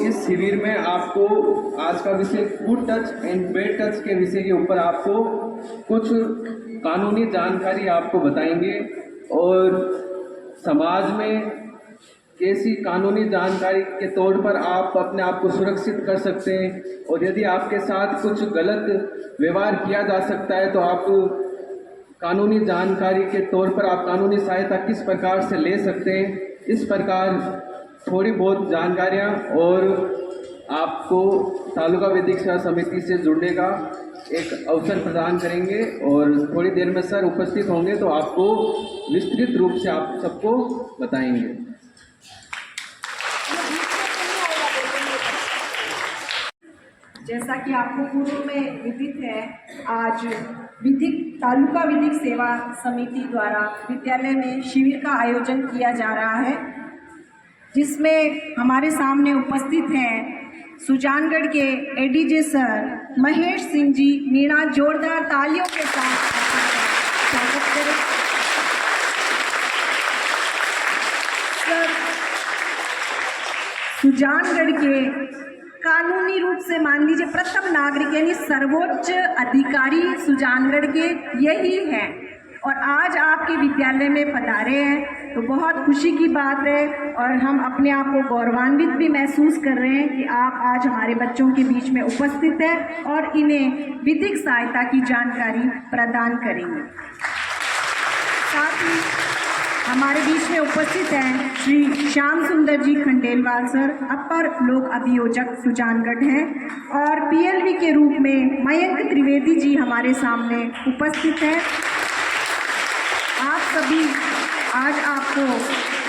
इस शिविर में आपको आज का विषय good touch and bad touch के विषय के ऊपर आपको कुछ कानूनी जानकारी आपको बताएंगे और समाज में कैसी कानूनी जानकारी के तौर पर आप अपने आप को सुरक्षित कर सकते हैं और यदि आपके साथ कुछ गलत व्यवहार किया जा सकता है तो आप कानूनी जानकारी के तौर पर आप कानूनी सहायता किस प्रकार से ले सकते हैं, इस प्रकार थोड़ी बहुत जानकारियां और आपको तालुका विधिक सेवा समिति से जुड़ने का एक अवसर प्रदान करेंगे और थोड़ी देर में सर उपस्थित होंगे तो आपको विस्तृत रूप से आप सबको बताएंगे। जैसा कि आपको पूर्व में विदित है, आज तालुका विधिक सेवा समिति द्वारा विद्यालय में शिविर का आयोजन किया जा रहा है, जिसमें हमारे सामने उपस्थित हैं सुजानगढ़ के एडीजे सर महेश सिंह जी मीणा। जोरदार तालियों के साथ स्वागत करें। सर सुजानगढ़ के कानूनी रूप से मान लीजिए प्रथम नागरिक यानी सर्वोच्च अधिकारी सुजानगढ़ के यही हैं और आज आपके विद्यालय में पधारे हैं तो बहुत खुशी की बात है और हम अपने आप को गौरवान्वित भी महसूस कर रहे हैं कि आप आज हमारे बच्चों के बीच में उपस्थित हैं और इन्हें विधिक सहायता की जानकारी प्रदान करेंगे। साथ ही हमारे बीच में उपस्थित हैं श्री श्याम सुंदर जी खंडेलवाल सर, अपर लोक अभियोजक सुजानगढ़ हैं और पीएलवी के रूप में मयंक त्रिवेदी जी हमारे सामने उपस्थित हैं। आप सभी आज आपको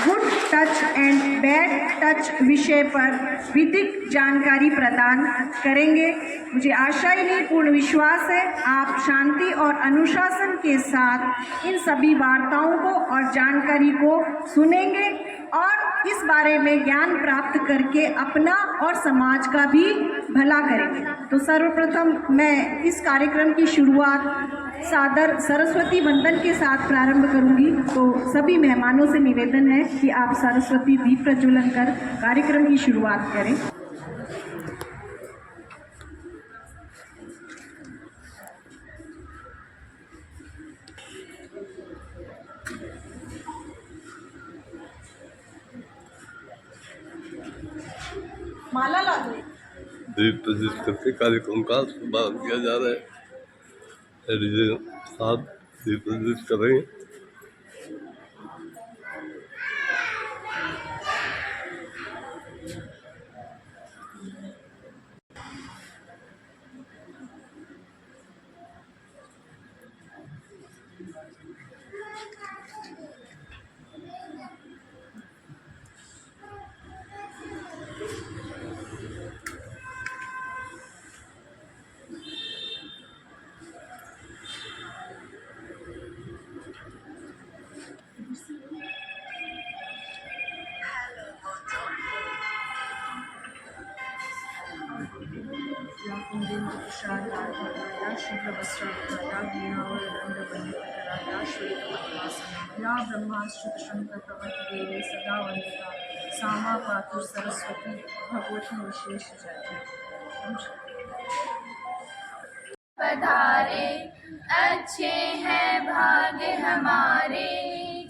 good touch and bad touch विषय पर विधिक जानकारी प्रदान करेंगे। मुझे आशा ही नहीं पूर्ण विश्वास है आप शांति और अनुशासन के साथ इन सभी वार्ताओं को और जानकारी को सुनेंगे और इस बारे में ज्ञान प्राप्त करके अपना और समाज का भी भला करेंगे। तो सर्वप्रथम मैं इस कार्यक्रम की शुरुआत सादर सरस्वती वंदन के साथ प्रारंभ करूंगी। तो सभी मेहमानों से निवेदन है कि आप सरस्वती दीप प्रज्वलन कर कार्यक्रम की शुरुआत करें। माला ला दो। दीप प्रज्वलित करके कार्यक्रम का शुभारंभ किया जा रहा है। साथ दीप प्रज्वलित कर रहे हैं। ब्रह्माश्रुतशंकर प्रवत देवी सदा वंदिता सामा पातु सरस्वती भगवती विशेष जय। पधारे अच्छे हैं भाग्य हमारे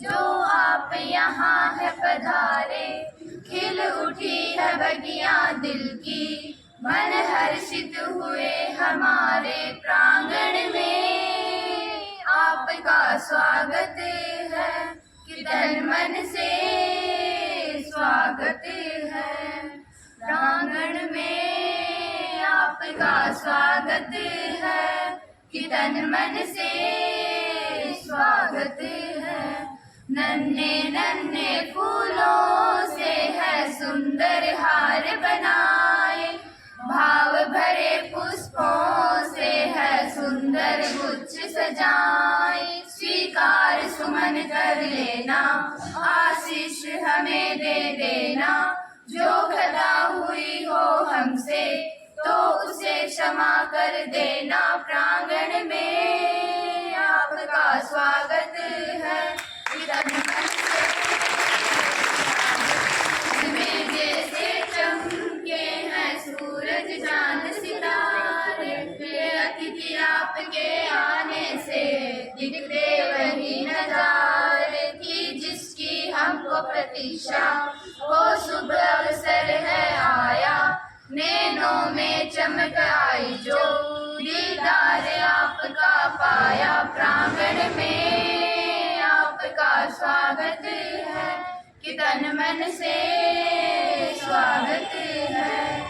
जो आप यहाँ है पधारे। खिल उठी है बगिया दिल की मन हर्षित हुए हमारे प्रांगण में आपका स्वागत है कि तन मन से स्वागत है। प्रांगण में आपका स्वागत है कि तन मन से स्वागत है। नन्हे नन्हे फूलों से है सुंदर हार बनाए, भाव भरे पुष्पों से है सुंदर गुच्छ सजाए। स्वीकार सुमन कर लेना, आशीष हमें दे देना। जो खता हुई हो हमसे तो उसे क्षमा कर देना। प्रांगण में आपका स्वागत है। जैसे चमके प्रतीक्षा, वो शुभ अवसर है आया, नैनों में चमक आई जो, दीदार आपका पाया, प्रांगण में आपका स्वागत है, कि तन मन से स्वागत है।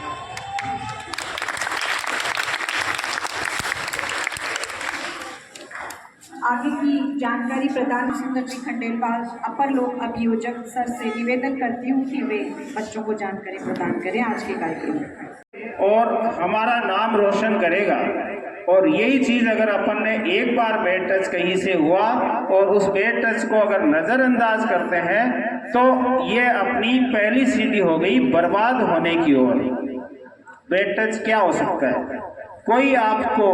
आगे की जानकारी प्रदान सुंदर जी खंडेलवाल अपर लोक अभियोजक सर से निवेदन करती हूँ कि वे बच्चों को जानकारी प्रदान करें आज के कार्यक्रम में, और हमारा नाम रोशन करेगा। और यही चीज़ अगर अपन ने एक बार बैड टच कहीं से हुआ और उस बैड टच को अगर नज़रअंदाज करते हैं तो ये अपनी पहली सीढ़ी हो गई बर्बाद होने की ओर। बैड टच क्या हो सकता है? कोई आपको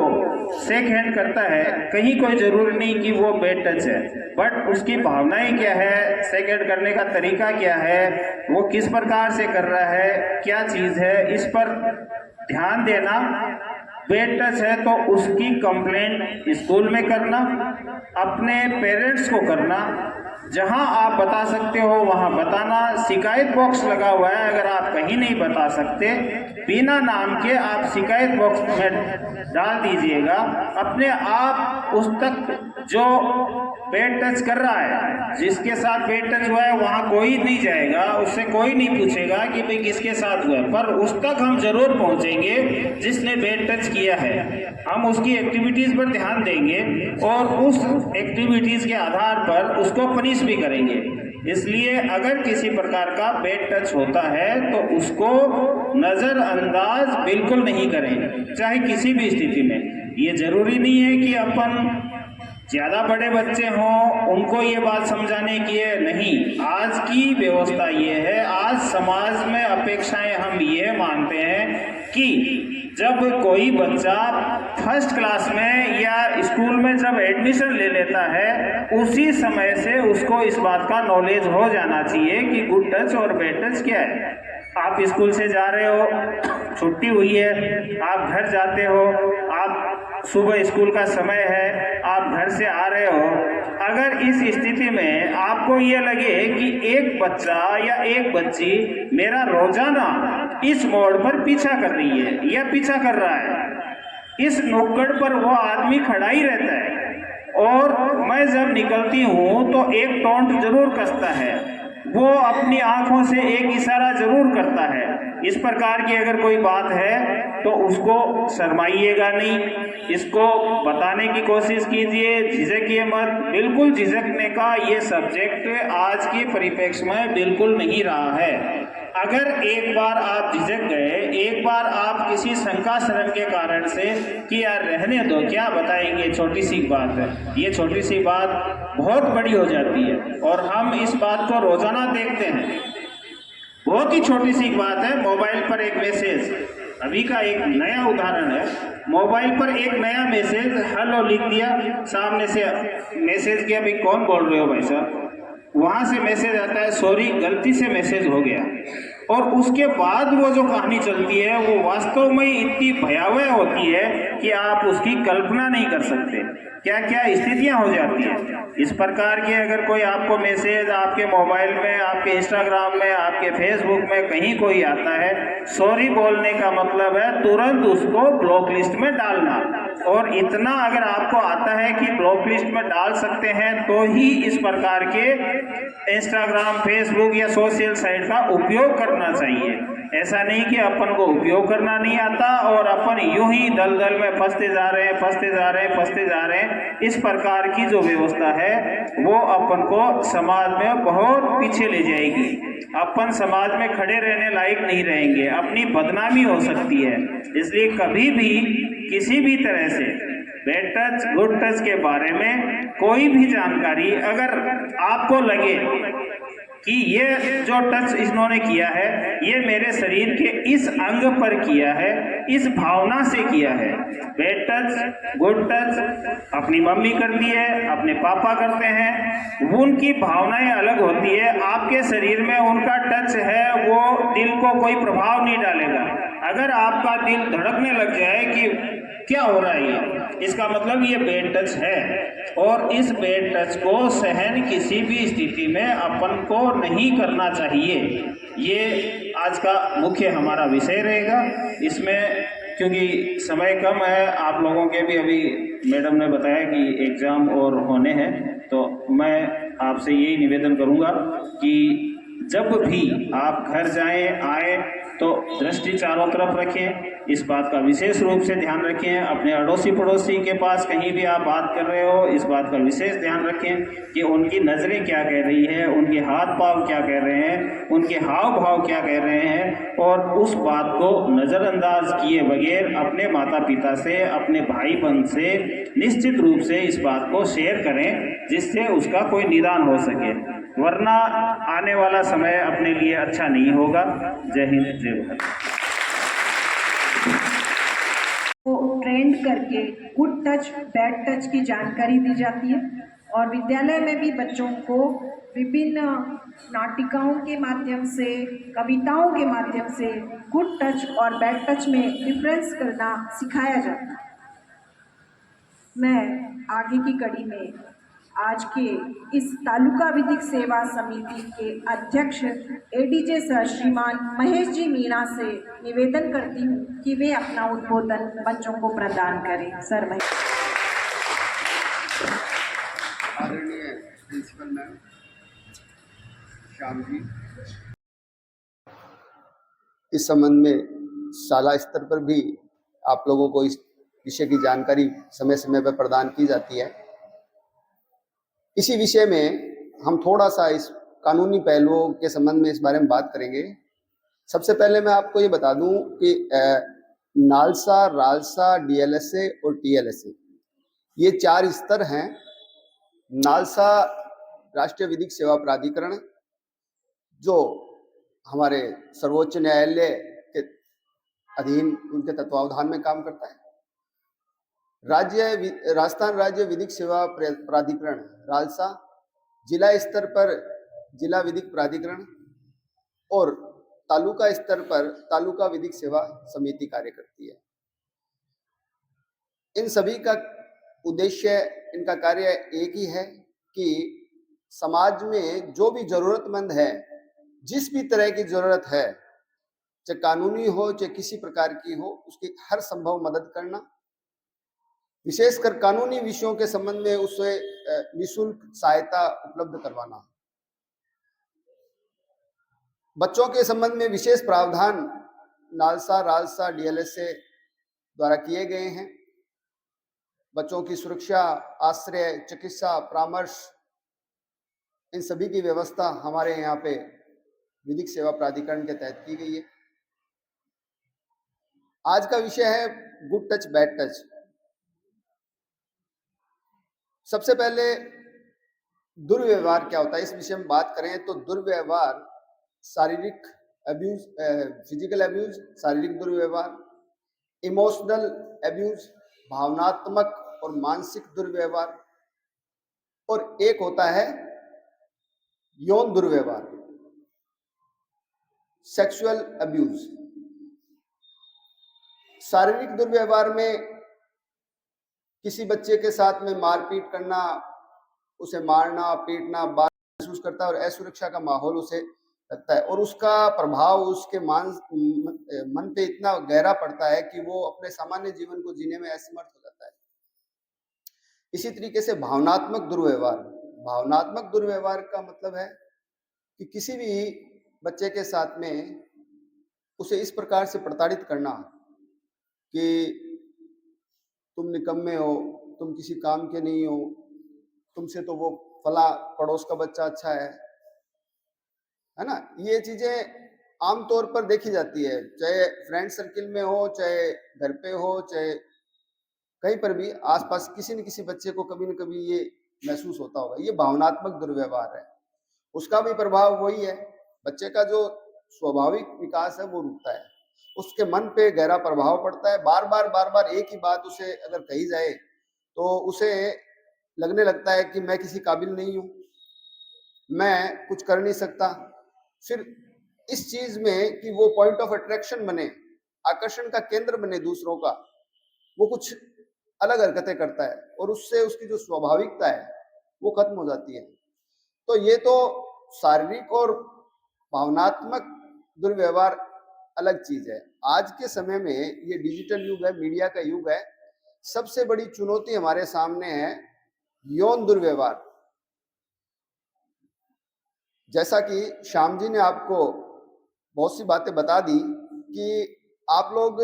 शेक हैंड करता है, कहीं कोई जरूरी नहीं कि वो बैड टच है, बट उसकी भावनाएं क्या है, शेक हैंड करने का तरीका क्या है, वो किस प्रकार से कर रहा है, क्या चीज़ है, इस पर ध्यान देना। बैड टच है तो उसकी कंप्लेंट स्कूल में करना, अपने पेरेंट्स को करना, जहां आप बता सकते हो वहां बताना। शिकायत बॉक्स लगा हुआ है, अगर आप कहीं नहीं बता सकते बिना नाम के आप शिकायत बॉक्स में डाल दीजिएगा। अपने आप उस तक जो बैड टच कर रहा है, जिसके साथ बैड टच हुआ है, वहाँ कोई नहीं जाएगा, उससे कोई नहीं पूछेगा कि भाई किसके साथ हुआ है, पर उस तक हम जरूर पहुँचेंगे जिसने बैड टच किया है। हम उसकी एक्टिविटीज़ पर ध्यान देंगे और उस एक्टिविटीज़ के आधार पर उसको पनिश भी करेंगे। इसलिए अगर किसी प्रकार का बैड टच होता है तो उसको नज़रअंदाज बिल्कुल नहीं करें, चाहे किसी भी स्थिति में। ये जरूरी नहीं है कि अपन ज़्यादा बड़े बच्चे हों उनको ये बात समझाने की है, नहीं। आज की व्यवस्था ये है, आज समाज में अपेक्षाएं हम ये मानते हैं कि जब कोई बच्चा फर्स्ट क्लास में या स्कूल में जब एडमिशन ले लेता है, उसी समय से उसको इस बात का नॉलेज हो जाना चाहिए कि गुड टच और बैड टच क्या है। आप स्कूल से जा रहे हो, छुट्टी हुई है, आप घर जाते हो, आप सुबह स्कूल का समय है, आप घर से आ रहे हो, अगर इस स्थिति में आपको ये लगे कि एक बच्चा या एक बच्ची मेरा रोजाना इस मोड़ पर पीछा कर रही है या पीछा कर रहा है, इस नुक्कड़ पर वो आदमी खड़ा ही रहता है और मैं जब निकलती हूँ तो एक टोंट जरूर कसता है, वो अपनी आंखों से एक इशारा जरूर करता है, इस प्रकार की अगर कोई बात है तो उसको शर्माइएगा नहीं, इसको बताने की कोशिश कीजिए, झिझकिए मत। बिल्कुल झिझकने का ये सब्जेक्ट आज के परिप्रेक्ष्य में बिल्कुल नहीं रहा है। अगर एक बार आप झिझक गए, एक बार आप किसी शंका शर्म के कारण से कि यार रहने दो, क्या बताएंगे, छोटी सी बात है, ये छोटी सी बात बहुत बड़ी हो जाती है और हम इस बात को रोजाना देखते हैं। बहुत ही छोटी सी बात है, मोबाइल पर एक मैसेज, अभी का एक नया उदाहरण है, मोबाइल पर एक नया मैसेज हेलो लिख दिया, सामने से मैसेज किया भाई कौन बोल रहे हो भाई साहब, वहाँ से मैसेज आता है सॉरी गलती से मैसेज हो गया, और उसके बाद वो जो कहानी चलती है वो वास्तव में इतनी भयावह होती है कि आप उसकी कल्पना नहीं कर सकते, क्या क्या स्थितियां हो जाती हैं। इस प्रकार के अगर कोई आपको मैसेज आपके मोबाइल में, आपके इंस्टाग्राम में, आपके फेसबुक में कहीं कोई आता है, सॉरी बोलने का मतलब है तुरंत उसको ब्लॉक लिस्ट में डालना। और इतना अगर आपको आता है कि ब्लॉक लिस्ट में डाल सकते हैं तो ही इस प्रकार के इंस्टाग्राम, फेसबुक या सोशल साइट का उपयोग करना चाहिए। ऐसा नहीं कि अपन को उपयोग करना नहीं आता और अपन यूं ही दलदल में फंसते जा रहे हैं, फंसते जा रहे हैं, फंसते जा रहे हैं। इस प्रकार की जो व्यवस्था है वो अपन को समाज में बहुत पीछे ले जाएगी, अपन समाज में खड़े रहने लायक नहीं रहेंगे, अपनी बदनामी हो सकती है। इसलिए कभी भी किसी भी तरह से बैड टच, गुड टच के बारे में कोई भी जानकारी अगर आपको लगे कि ये जो टच इन्होंने किया है ये मेरे शरीर के इस अंग पर किया है, इस भावना से किया है, बैड टच, गुड टच अपनी मम्मी करती है, अपने पापा करते हैं, उनकी भावनाएं अलग होती है। आपके शरीर में उनका टच है वो दिल को कोई प्रभाव नहीं डालेगा। अगर आपका दिल धड़कने लग जाए कि क्या हो रहा है ये, इसका मतलब ये बैड टच है। और इस बैड टच को सहन किसी भी स्थिति में अपन को नहीं करना चाहिए। ये आज का मुख्य हमारा विषय रहेगा। इसमें क्योंकि समय कम है, आप लोगों के भी अभी मैडम ने बताया कि एग्ज़ाम और होने हैं, तो मैं आपसे यही निवेदन करूंगा कि जब भी आप घर जाएं आए तो दृष्टि चारों तरफ रखें। इस बात का विशेष रूप से ध्यान रखें। अपने अड़ोसी पड़ोसी के पास कहीं भी आप बात कर रहे हो, इस बात का विशेष ध्यान रखें कि उनकी नज़रें क्या कह रही है, उनके हाथ पांव क्या कह रहे हैं, उनके हाव भाव क्या कह रहे हैं, और उस बात को नज़रअंदाज किए बगैर अपने माता पिता से, अपने भाई बहन से निश्चित रूप से इस बात को शेयर करें, जिससे उसका कोई निदान हो सके, वरना आने वाला समय अपने लिए अच्छा नहीं होगा। जय हिंद, जय भारत। को ट्रेंड करके गुड टच बैड टच की जानकारी दी जाती है और विद्यालय में भी बच्चों को विभिन्न नाटिकाओं के माध्यम से, कविताओं के माध्यम से गुड टच और बैड टच में डिफरेंस करना सिखाया जाता है। मैं आगे की कड़ी में आज के इस तालुका विधिक सेवा समिति के अध्यक्ष एडीजे सर श्रीमान महेश जी मीणा से निवेदन करती हूँ कि वे अपना उद्बोधन बच्चों को प्रदान करें। सर महेश। आदरणीय प्रिंसिपल मैम श्याम जी, इस संबंध में शाला स्तर पर भी आप लोगों को इस विषय की जानकारी समय समय पर प्रदान की जाती है। इसी विषय में हम थोड़ा सा इस कानूनी पहलुओं के संबंध में इस बारे में बात करेंगे। सबसे पहले मैं आपको ये बता दूं कि नालसा, रालसा, डीएलएसए और टीएलएसए ये 4 स्तर हैं। नालसा राष्ट्रीय विधिक सेवा प्राधिकरण जो हमारे सर्वोच्च न्यायालय के अधीन, उनके तत्वावधान में काम करता है। राजस्थान राज्य विधिक सेवा प्राधिकरण रालसा, जिला स्तर पर जिला विधिक प्राधिकरण और तालुका स्तर पर तालुका विधिक सेवा समिति कार्य करती है। इन सभी का उद्देश्य, इनका कार्य एक ही है कि समाज में जो भी जरूरतमंद है, जिस भी तरह की जरूरत है, चाहे कानूनी हो चाहे किसी प्रकार की हो, उसकी हर संभव मदद करना, विशेषकर कानूनी विषयों के संबंध में उसे निःशुल्क सहायता उपलब्ध करवाना। बच्चों के संबंध में विशेष प्रावधान नालसा, रालसा, डीएलएसए द्वारा किए गए हैं। बच्चों की सुरक्षा, आश्रय, चिकित्सा, परामर्श, इन सभी की व्यवस्था हमारे यहाँ पे विधिक सेवा प्राधिकरण के तहत की गई है। आज का विषय है गुड टच बैड टच। सबसे पहले दुर्व्यवहार क्या होता है, इस विषय में बात करें तो दुर्व्यवहार शारीरिक अब्यूज, फिजिकल अब्यूज, शारीरिक दुर्व्यवहार, इमोशनल अब्यूज, भावनात्मक और मानसिक दुर्व्यवहार, और एक होता है यौन दुर्व्यवहार, सेक्सुअल अब्यूज। शारीरिक दुर्व्यवहार में किसी बच्चे के साथ में मारपीट करना, उसे मारना, पीटना, बात महसूस करता है और असुरक्षा का माहौल उसे लगता है, और उसका प्रभाव उसके मन पे इतना गहरा पड़ता है कि वो अपने सामान्य जीवन को जीने में असमर्थ हो जाता है। इसी तरीके से भावनात्मक दुर्व्यवहार, भावनात्मक दुर्व्यवहार का मतलब है कि किसी भी बच्चे के साथ में उसे इस प्रकार से प्रताड़ित करना कि तुम निकम्मे हो, तुम किसी काम के नहीं हो, तुमसे तो वो फला पड़ोस का बच्चा अच्छा है ना। ये चीजें आमतौर पर देखी जाती है, चाहे फ्रेंड सर्किल में हो, चाहे घर पे हो, चाहे कहीं पर भी आसपास किसी न किसी बच्चे को कभी न कभी ये महसूस होता होगा। ये भावनात्मक दुर्व्यवहार है। उसका भी प्रभाव वही है, बच्चे का जो स्वाभाविक विकास है वो रुकता है, उसके मन पे गहरा प्रभाव पड़ता है। बार बार एक ही बात उसे अगर कही जाए तो उसे लगने लगता है कि मैं किसी काबिल नहीं हूँ, मैं कुछ कर नहीं सकता। फिर इस चीज में कि वो पॉइंट ऑफ अट्रैक्शन बने, आकर्षण का केंद्र बने दूसरों का, वो कुछ अलग हरकतें करता है और उससे उसकी जो स्वाभाविकता है वो खत्म हो जाती है। तो ये तो शारीरिक और भावनात्मक दुर्व्यवहार अलग चीज है। आज के समय में ये डिजिटल युग है, मीडिया का युग है। सबसे बड़ी चुनौती हमारे सामने है यौन दुर्व्यवहार। जैसा कि श्याम जी ने आपको बहुत सी बातें बता दी कि आप लोग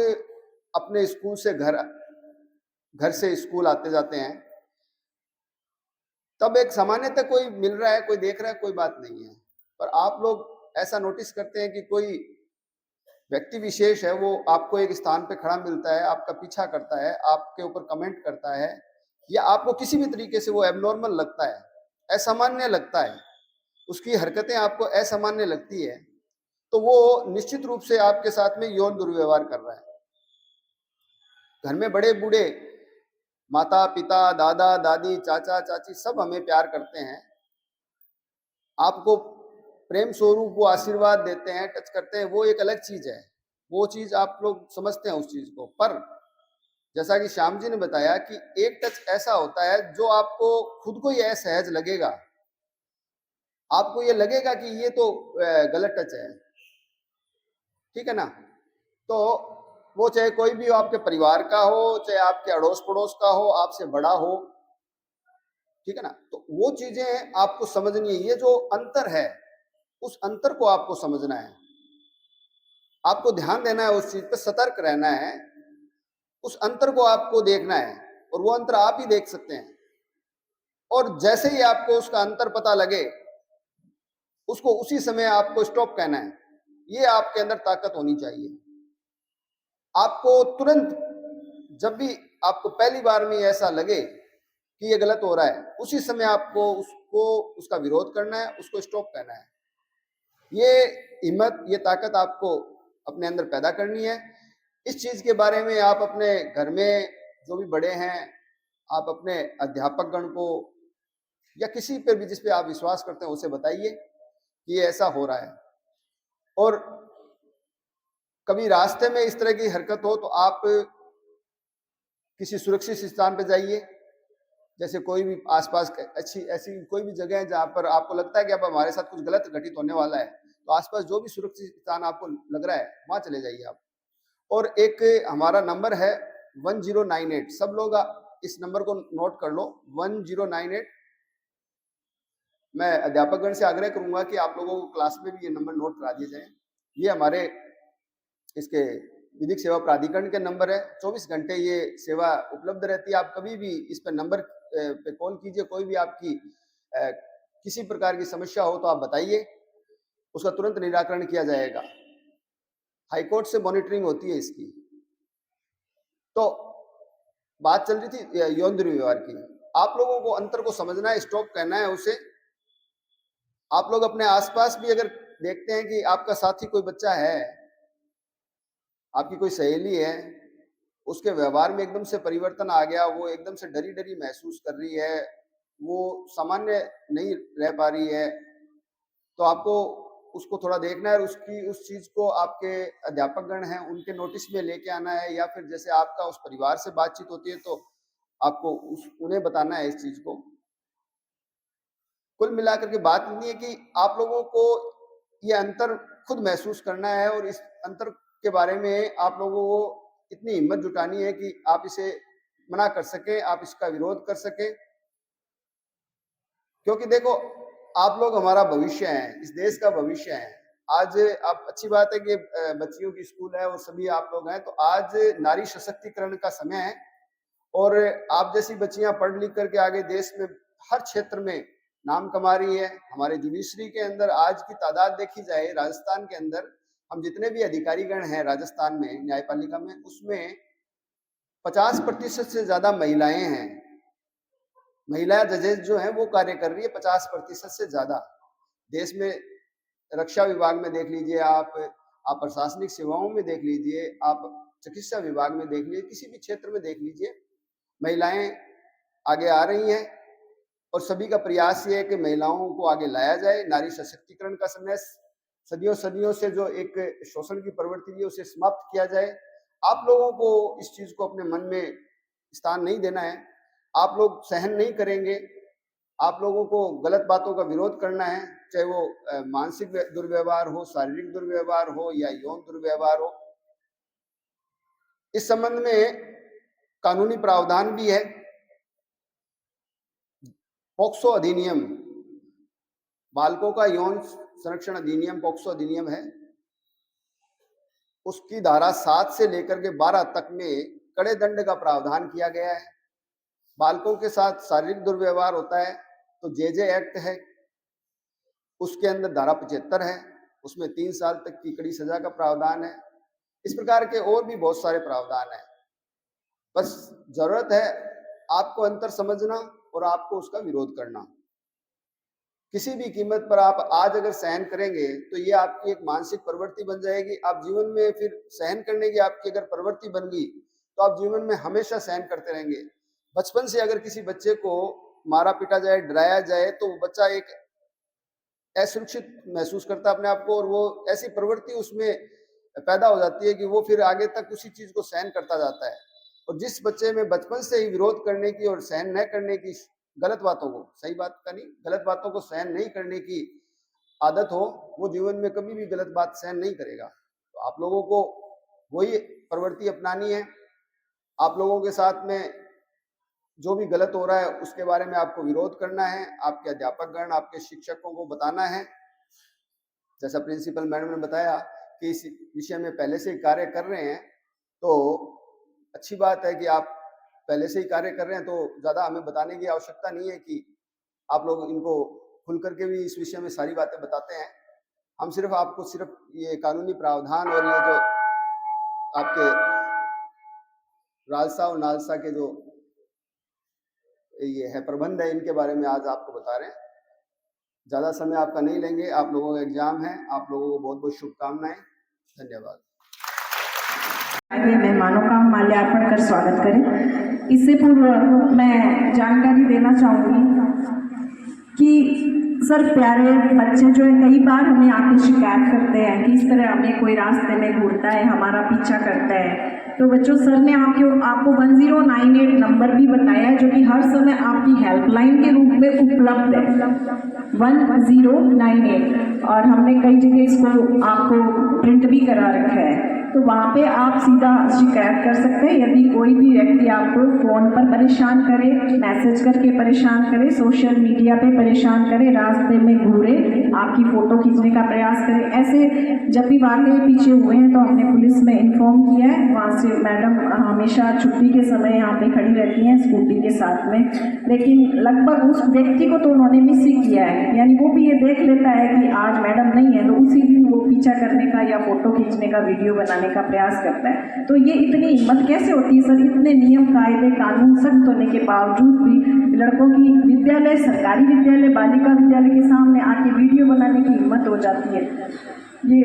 अपने स्कूल से घर से स्कूल आते जाते हैं, तब एक सामान्यतः कोई मिल रहा है, कोई देख रहा है, कोई बात नहीं है। पर आप लोग ऐसा नोटिस करते हैं कि कोई व्यक्ति विशेष है, वो आपको एक स्थान पे खड़ा मिलता है, आपका पीछा करता है, आपके ऊपर कमेंट करता है, या आपको किसी भी तरीके से वो एबनॉर्मल लगता है, असामान्य लगता है, उसकी हरकतें आपको असामान्य लगती है, तो वो निश्चित रूप से आपके साथ में यौन दुर्व्यवहार कर रहा है। घर में बड़े बूढ़े, माता पिता, दादा दादी, चाचा चाची सब हमें प्यार करते हैं, आपको प्रेम स्वरूप वो आशीर्वाद देते हैं, टच करते हैं, वो एक अलग चीज है। वो चीज आप लोग समझते हैं उस चीज को। पर जैसा कि श्याम जी ने बताया कि एक टच ऐसा होता है जो आपको खुद को ही असहज लगेगा, आपको ये लगेगा कि ये तो गलत टच है, ठीक है ना। तो वो चाहे कोई भी हो, आपके परिवार का हो, चाहे आपके अड़ोस पड़ोस का हो, आपसे बड़ा हो, ठीक है ना। तो वो चीजें आपको समझनी है। ये जो अंतर है, उस अंतर को आपको समझना है, आपको ध्यान देना है, उस चीज पर सतर्क रहना है, उस अंतर को आपको देखना है, और वो अंतर आप ही देख सकते हैं। और जैसे ही आपको उसका अंतर पता लगे, उसको उसी समय आपको स्टॉप कहना है। ये आपके अंदर ताकत होनी चाहिए। आपको तुरंत, जब भी आपको पहली बार में ऐसा लगे कि ये गलत हो रहा है, उसी समय आपको उसका विरोध करना है, उसको स्टॉप कहना है। ये हिम्मत, ये ताकत आपको अपने अंदर पैदा करनी है। इस चीज के बारे में आप अपने घर में जो भी बड़े हैं, आप अपने अध्यापक गण को या किसी पर भी जिस पे आप विश्वास करते हैं उसे बताइए कि ये ऐसा हो रहा है। और कभी रास्ते में इस तरह की हरकत हो तो आप किसी सुरक्षित स्थान पर जाइए, जैसे कोई भी आसपास अच्छी ऐसी कोई भी जगह है जहाँ पर आपको लगता है कि अब हमारे साथ कुछ गलत घटित होने वाला है, तो आसपास जो भी सुरक्षित स्थान आपको लग रहा है वहां चले जाइए आप। और एक हमारा नंबर है 1098, सब लोग इस नंबर को नोट कर लो, 1098। मैं अध्यापकगण से आग्रह करूंगा कि आप लोगों को क्लास में भी ये नंबर नोट करा दिए जाए। ये हमारे इसके विधिक सेवा प्राधिकरण के नंबर है। 24 घंटे ये सेवा उपलब्ध रहती है। आप कभी भी इस पर नंबर पे कॉल कीजिए। कोई भी आपकी किसी प्रकार की समस्या हो तो आप बताइए, उसका तुरंत निराकरण किया जाएगा। हाईकोर्ट से मॉनिटरिंग होती है इसकी। तो बात चल रही थी यौन दुर्व्यवहार की। आप लोगों को अंतर को समझना है, स्टॉप करना है उसे। आप लोग अपने आसपास भी अगर देखते हैं कि आपका साथी कोई बच्चा है, आपकी कोई सहेली है, उसके व्यवहार में एकदम से परिवर्तन आ गया, वो एकदम से डरी डरी महसूस कर रही है, वो सामान्य नहीं रह पा रही है, तो आपको उसको थोड़ा देखना है। उस चीज को आपके अध्यापकगण हैं उनके नोटिस में लेके आना है, या फिर जैसे आपका उस परिवार से बातचीत होती है तो आपको उन्हें बताना है इस चीज को। कुल मिलाकर के बात नहीं है कि आप लोगों को ये अंतर खुद महसूस करना है, और इस अंतर के बारे में आप लोगों को इतनी हिम्मत जुटानी है कि आप इसे मना कर सके, आप इसका विरोध कर सके। क्योंकि देखो, आप लोग हमारा भविष्य हैं, इस देश का भविष्य हैं। आज आप अच्छी बात है कि बच्चियों की स्कूल है और सभी आप लोग हैं, तो आज नारी सशक्तिकरण का समय है, और आप जैसी बच्चियां पढ़ लिख करके आगे देश में हर क्षेत्र में नाम कमा रही है। हमारे जुडिशरी के अंदर आज की तादाद देखी जाए, राजस्थान के अंदर हम जितने भी अधिकारीगण हैं राजस्थान में न्यायपालिका में, उसमें 50% से ज्यादा महिलाएं हैं। महिला जजेस जो हैं वो कार्य कर रही है 50% से ज्यादा। देश में रक्षा विभाग में देख लीजिए, आप प्रशासनिक सेवाओं में देख लीजिए, आप चिकित्सा विभाग में देख लीजिए, किसी भी क्षेत्र में देख लीजिए, महिलाएं आगे आ रही हैं। और सभी का प्रयास ये है कि महिलाओं को आगे लाया जाए। नारी सशक्तिकरण का समय, सदियों से जो एक शोषण की प्रवृत्ति है उसे समाप्त किया जाए। आप लोगों को इस चीज को अपने मन में स्थान नहीं देना है। आप लोग सहन नहीं करेंगे, आप लोगों को गलत बातों का विरोध करना है, चाहे वो मानसिक दुर्व्यवहार हो, शारीरिक दुर्व्यवहार हो या यौन दुर्व्यवहार हो। इस संबंध में कानूनी प्रावधान भी है। पॉक्सो अधिनियम, बालकों का यौन संरक्षण अधिनियम पॉक्सो अधिनियम है, उसकी धारा 7 से लेकर के 12 तक में कड़े दंड का प्रावधान किया गया है। बालकों के साथ शारीरिक दुर्व्यवहार होता है तो जे एक्ट है, उसके अंदर धारा 75 है, उसमें 3 साल तक की कड़ी सजा का प्रावधान है। इस प्रकार के और भी बहुत सारे प्रावधान हैं। बस जरूरत है आपको अंतर समझना और आपको उसका विरोध करना। किसी भी कीमत पर आप आज अगर सहन करेंगे तो ये आपकी एक मानसिक प्रवृत्ति बन जाएगी। आप जीवन में फिर सहन करने की आपकी अगर प्रवृत्ति बन गई तो आप जीवन में हमेशा सहन करते रहेंगे। बचपन से अगर किसी बच्चे को मारा पीटा जाए, डराया जाए, तो वो बच्चा एक असुरक्षित महसूस करता है अपने आप को, और वो ऐसी प्रवृत्ति उसमें पैदा हो जाती है कि वो फिर आगे तक उसी चीज को सहन करता जाता है। और जिस बच्चे में बचपन से ही विरोध करने की और सहन न करने की, गलत बातों को, सही बात का नहीं, गलत बातों को सहन नहीं करने की आदत हो, वो जीवन में कभी भी गलत बात सहन नहीं करेगा। तो आप लोगों को वही प्रवृत्ति अपनानी है। आप लोगों के साथ में जो भी गलत हो रहा है उसके बारे में आपको विरोध करना है। आपके अध्यापकगण, आपके शिक्षकों को बताना है। जैसा प्रिंसिपल मैडम ने बताया कि इस विषय में पहले से ही कार्य कर रहे हैं, तो अच्छी बात है कि आप पहले से ही कार्य कर रहे हैं, तो ज़्यादा हमें बताने की आवश्यकता नहीं है कि आप लोग इनको खुल करके भी इस विषय में सारी बातें बताते हैं। हम सिर्फ आपको सिर्फ ये कानूनी प्रावधान और ये जो आपके राजसा और नालसा के जो ये है प्रबंध है, इनके बारे में आज आपको बता रहे हैं। ज़्यादा समय आपका नहीं लेंगे, आप लोगों का एग्जाम है। आप लोगों को बहुत बहुत शुभकामनाएं। धन्यवाद। आगे मेहमानों का माल्यार्पण कर स्वागत करें। इससे पूर्व मैं जानकारी देना चाहूँगी कि सर, प्यारे बच्चे जो है कई बार हमें आके शिकायत करते हैं कि इस तरह हमें कोई रास्ते में घूरता है, हमारा पीछा करता है। तो बच्चों, सर ने आपको 1098 नंबर भी बताया है, जो कि हर समय आपकी हेल्पलाइन के रूप में उपलब्ध है, 1098। और हमने कई जगह इसको आपको प्रिंट भी करा रखा है, तो वहाँ पे आप सीधा शिकायत कर सकते हैं। यदि कोई भी व्यक्ति आपको फ़ोन पर परेशान करे, मैसेज करके परेशान करे, सोशल मीडिया पे परेशान करे, रास्ते में घूरे, आपकी फ़ोटो खींचने का प्रयास करे, ऐसे जब भी वाक़ये पीछे हुए हैं तो हमने पुलिस में इन्फॉर्म किया है। वहाँ से मैडम हमेशा छुट्टी के समय यहाँ पे खड़ी रहती हैं स्कूटी के साथ में, लेकिन लगभग उस व्यक्ति को तो उन्होंने मिस ही किया है। यानी वो भी ये देख लेता है कि आज मैडम नहीं है, तो उसी दिन वो पीछा करने का या फ़ोटो खींचने का, वीडियो बनाने का प्रयास करता है। तो ये इतनी हिम्मत कैसे होती है सर? इतने नियम कायदे कानून सख्त होने के बावजूद भी लड़कों की विद्यालय, सरकारी विद्यालय, बालिका विद्यालय के सामने आके वीडियो बनाने की हिम्मत हो जाती है। ये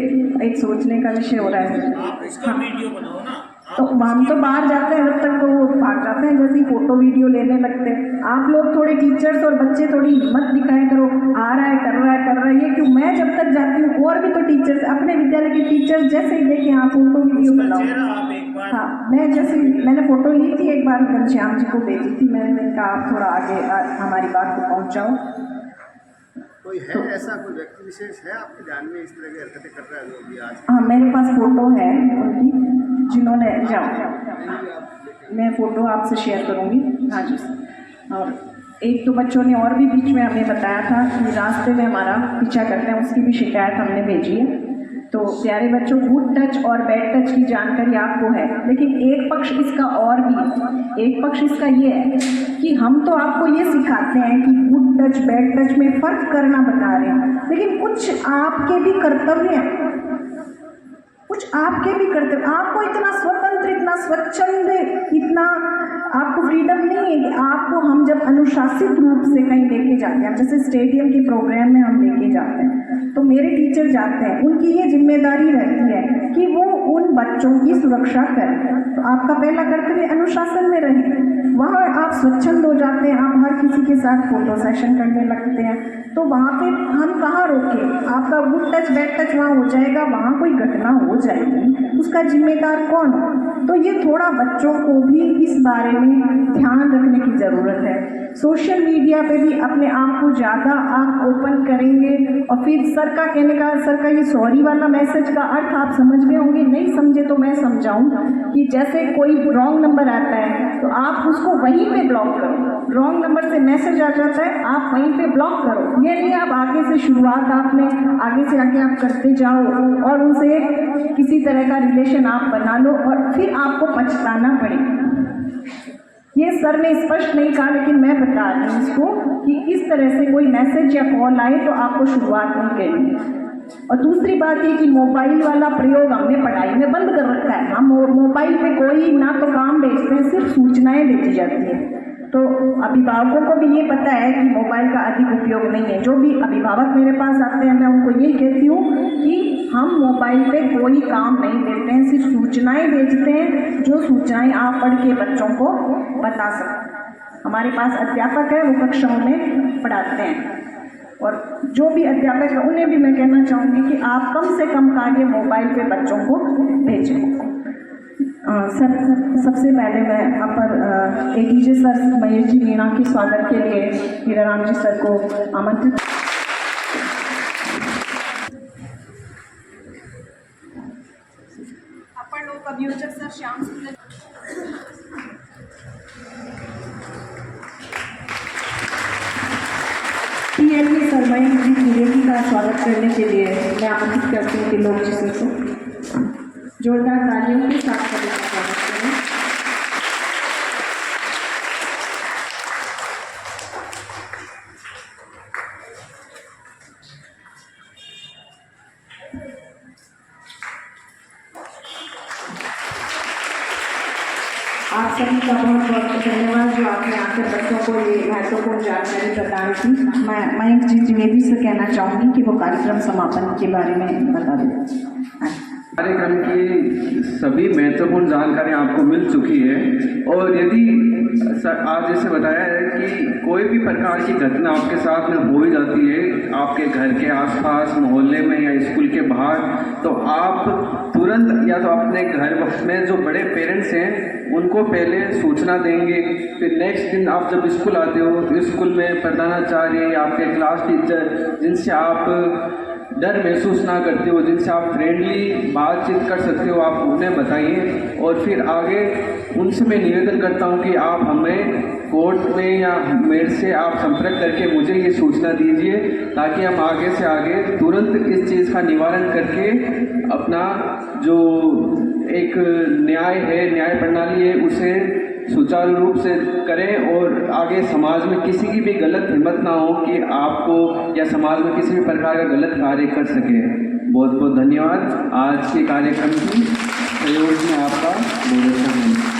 एक सोचने का विषय हो रहा है। आप इसका वीडियो बनाओ ना। तो हम तो बाहर जाते हैं, जब तक तो वो भाग जाते हैं जैसे ही फोटो वीडियो लेने लगते हैं। आप लोग थोड़े टीचर्स और बच्चे थोड़ी हिम्मत दिखाएं करो, आ रहा है, कर रहा है, कर रहा है। ये क्यों? मैं जब तक जाती हूँ और भी तो टीचर्स, अपने विद्यालय के टीचर्स जैसे ही देखें हाँ फोटो वीडियो बनाओ। हाँ, मैं जैसे मैंने फोटो ली थी एक बार, घनश्याम जी को भेजी थी, मैंने कहा आप थोड़ा आगे हमारी बात को पहुँचाओ। कोई है ऐसा, कोई व्यक्ति विशेष है आपके ध्यान में इस तरह की हरकतें कर रहा है जो भी आज? हाँ, मेरे पास फोटो है उनकी, जिन्होंने, जाओ मैं फ़ोटो आपसे शेयर करूँगी। हाँ जी। और एक तो बच्चों ने और भी बीच में हमें बताया था कि रास्ते में हमारा पीछा करते हैं, उसकी भी शिकायत हमने भेजी है। तो प्यारे बच्चों, गुड टच और बैड टच की जानकारी आपको है, लेकिन एक पक्ष इसका और भी, एक पक्ष इसका ये है कि हम तो आपको ये सिखाते हैं कि गुड टच बैड टच में फ़र्क करना बता रहे हैं, लेकिन कुछ आपके भी कर्तव्य हैं, कुछ आपके भी कर्तव्य। आपको इतना स्वतंत्र, इतना स्वच्छंद, इतना आपको फ्रीडम नहीं है कि आपको हम जब अनुशासित रूप से कहीं लेके जाते हैं, जैसे स्टेडियम के प्रोग्राम में हम लेके जाते हैं, तो मेरे टीचर जाते हैं, उनकी ये जिम्मेदारी रहती है कि वो उन बच्चों की सुरक्षा करें। तो आपका पहला कर्तव्य अनुशासन में रहे। वहाँ आप स्वच्छंद हो जाते हैं, आप हर किसी के साथ फोटो सेशन करने लगते हैं, तो वहाँ पे हम कहाँ रोकें? आपका गुड टच बैड टच वहाँ हो जाएगा, वहाँ कोई घटना हो जाएगी, उसका जिम्मेदार कौन? तो ये थोड़ा बच्चों को भी इस बारे में ध्यान रखने की ज़रूरत है। सोशल मीडिया पे भी अपने आप को ज़्यादा आप ओपन करेंगे और फिर सर का ये सॉरी वाला मैसेज का अर्थ आप समझ गए होंगे, नहीं समझे तो मैं समझाऊं कि जैसे कोई रॉन्ग नंबर आता है तो आप उसको वहीं पे ब्लॉक करो। रॉन्ग नंबर से मैसेज आ जाता है, आप वहीं पे ब्लॉक करो। ये नहीं आप आगे से शुरुआत आपने आगे से आगे आप करते जाओ और उनसे किसी तरह का रिलेशन आप बना लो और फिर आपको पछताना पड़े। ये सर ने स्पष्ट नहीं कहा, लेकिन मैं बता रही हूँ इसको कि इस तरह से कोई मैसेज या कॉल आए तो आपको शुरुआत नहीं करनी। और दूसरी बात ये कि मोबाइल वाला प्रयोग हमने पढ़ाई में बंद कर रखा है। हम मोबाइल पे कोई ना तो काम भेजते हैं, सिर्फ सूचनाएं भेजी जाती हैं। तो अभिभावकों को भी ये पता है कि मोबाइल का अधिक उपयोग नहीं है। जो भी अभिभावक मेरे पास आते हैं मैं उनको यही कहती हूँ कि हम मोबाइल पे कोई काम नहीं देते हैं, सिर्फ सूचनाएं भेजते हैं, जो सूचनाएं आप पढ़ के बच्चों को बता सकते। हमारे पास अध्यापक है, वो कक्षाओं में पढ़ाते हैं और जो भी अध्यापक है उन्हें भी मैं कहना चाहूँगी कि आप कम से कम कार्य मोबाइल पे बच्चों को भेजें। सर, सबसे पहले मैं यहाँ पर एडीजे सर महेश जी मीणा के स्वागत के लिए हीराराम जी सर को आमंत्रित। अपर लोक अभियोजक सर श्याम सुंदर, टीएलए सर महेश जी त्रिवेदी का स्वागत करने के लिए मैं आमंत्रित करती हूँ कि लोग जी सर को जोरदार तालियों के साथ स्वागत करें। आप सभी का बहुत बहुत धन्यवाद जो आपने आकर बच्चों को ये महत्वपूर्ण जानकारी प्रदान की। मैं महेश जी त्रिवेदी से कहना चाहूँगी कि वो कार्यक्रम समापन के बारे में बता दें। कार्यक्रम की सभी महत्वपूर्ण जानकारी आपको मिल चुकी है और यदि सर आज जैसे बताया है कि कोई भी प्रकार की घटना आपके साथ में हो ही जाती है, आपके घर के आसपास, मोहल्ले में या स्कूल के बाहर, तो आप तुरंत या तो अपने घर में जो बड़े पेरेंट्स हैं उनको पहले सूचना देंगे। फिर नेक्स्ट दिन आप जब स्कूल आते हो तो स्कूल में प्रधानाचार्य या आपके क्लास टीचर जिनसे आप डर महसूस ना करते हो, जिनसे आप फ्रेंडली बातचीत कर सकते हो, आप उन्हें बताइए। और फिर आगे उनसे मैं निवेदन करता हूं कि आप हमें कोर्ट में या मेरे से आप संपर्क करके मुझे ये सूचना दीजिए ताकि हम आगे से आगे तुरंत इस चीज़ का निवारण करके अपना जो एक न्याय है, न्याय प्रणाली है, उसे सुचारू रूप से करें और आगे समाज में किसी की भी गलत हिम्मत ना हो कि आपको या समाज में किसी भी प्रकार का गलत कार्य कर सके। बहुत बहुत धन्यवाद। आज के कार्यक्रम की सहयोग में आपका बहुत बहुत धन्यवाद।